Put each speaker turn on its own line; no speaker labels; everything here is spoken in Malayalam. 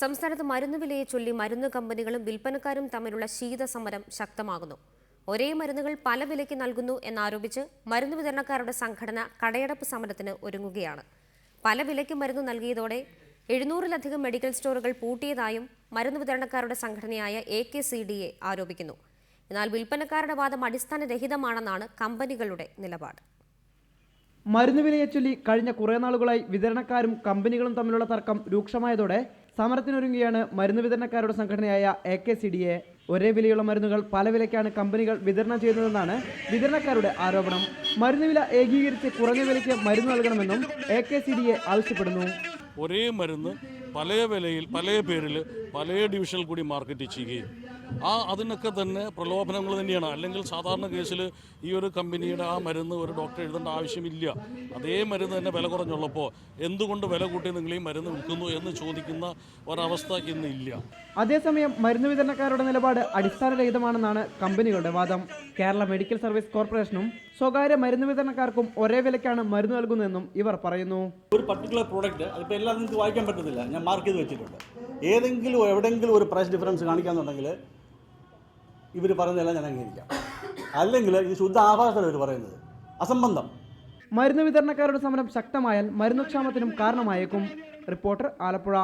സംസ്ഥാനത്ത് മരുന്ന് വിലയെ ചൊല്ലി മരുന്ന് കമ്പനികളും വിൽപ്പനക്കാരും തമ്മിലുള്ള ശീതസമരം ശക്തമാകുന്നു. ഒരേ മരുന്നുകൾ പല വിലയ്ക്ക് നൽകുന്നു എന്നാരോപിച്ച് മരുന്ന് വിതരണക്കാരുടെ സംഘടന കടയടപ്പ് സമരത്തിന് ഒരുങ്ങുകയാണ്. പല വിലയ്ക്ക് മരുന്ന് നൽകിയതോടെ 700-ലധികം മെഡിക്കൽ സ്റ്റോറുകൾ പൂട്ടിയതായും മരുന്ന് വിതരണക്കാരുടെ സംഘടനയായ AKCDA ആരോപിക്കുന്നു. എന്നാൽ വിൽപ്പനക്കാരുടെ വാദം അടിസ്ഥാനരഹിതമാണെന്നാണ് കമ്പനികളുടെ നിലപാട്.
മരുന്ന് വിലയെ ചൊല്ലി കഴിഞ്ഞ കുറേ നാളുകളായി വിതരണക്കാരും കമ്പനികളും തമ്മിലുള്ള തർക്കം രൂക്ഷമായതോടെ സമരത്തിനൊരുങ്ങിയാണ് മരുന്ന് വിതരണക്കാരുടെ സംഘടനയായ AKCDA. ഒരേ വിലയുള്ള മരുന്നുകൾ പല വിലയ്ക്കാണ് കമ്പനികൾ വിതരണം ചെയ്യുന്നതെന്നാണ് വിതരണക്കാരുടെ ആരോപണം. മരുന്ന് വില ഏകീകരിച്ച് കുറഞ്ഞ വിലയ്ക്ക് മരുന്ന് നൽകണമെന്നും AKCDA ആവശ്യപ്പെടുന്നു.
ഒരേ മരുന്ന് പല വിലയിൽ പല പേരിൽ പല ഡിവിഷനിൽ കൂടി മാർക്കറ്റ് ചെയ്യുകയും അതിനൊക്കെ തന്നെ പ്രലോഭനങ്ങൾ തന്നെയാണ്. അല്ലെങ്കിൽ സാധാരണ കേസിൽ ഈ ഒരു കമ്പനിയുടെ ആ മരുന്ന് ഒരു ഡോക്ടർ എഴുതേണ്ട ആവശ്യമില്ല. അതേ മരുന്ന് തന്നെ വില കുറഞ്ഞുള്ളപ്പോൾ എന്തുകൊണ്ട് വില കൂട്ടി നിങ്ങൾ ഈ മരുന്ന് വിൽക്കുന്നു എന്ന് ചോദിക്കുന്ന ഒരവസ്ഥ ഇന്നില്ല.
അതേസമയം മരുന്ന് വിതരണക്കാരുടെ നിലപാട് അടിസ്ഥാനരഹിതമാണെന്നാണ് കമ്പനികളുടെ വാദം. കേരള മെഡിക്കൽ സർവീസ് കോർപ്പറേഷനും സ്വകാര്യ മരുന്ന് വിതരണക്കാർക്കും ഒരേ വിലയ്ക്കാണ് മരുന്ന് നൽകുന്നതെന്നും ഇവർ പറയുന്നു.
ഒരു പർട്ടിക്കുലർ പ്രോഡക്റ്റ് അതിപ്പോൾ എല്ലാം നിങ്ങൾക്ക് വായിക്കാൻ പറ്റത്തില്ല, ഞാൻ മാർക്ക് ചെയ്ത് വെച്ചിട്ടുണ്ട്. ഏതെങ്കിലും എവിടെയെങ്കിലും ഒരു പ്രൈസ് ഡിഫറൻസ് കാണിക്കാന്നുണ്ടെങ്കിൽ ഇവർ പറയുന്നതെല്ലാം ഞാൻ അംഗീകരിക്കാം. അല്ലെങ്കിൽ ഈ ശുദ്ധ ആഭാസമാണ് ഇവർ പറയുന്നത്, അസംബന്ധം.
മരുന്ന് വിതരണക്കാരുടെ സമരം ശക്തമായാൽ മരുന്നുക്ഷാമത്തിനും കാരണമായേക്കും. റിപ്പോർട്ടർ, ആലപ്പുഴ.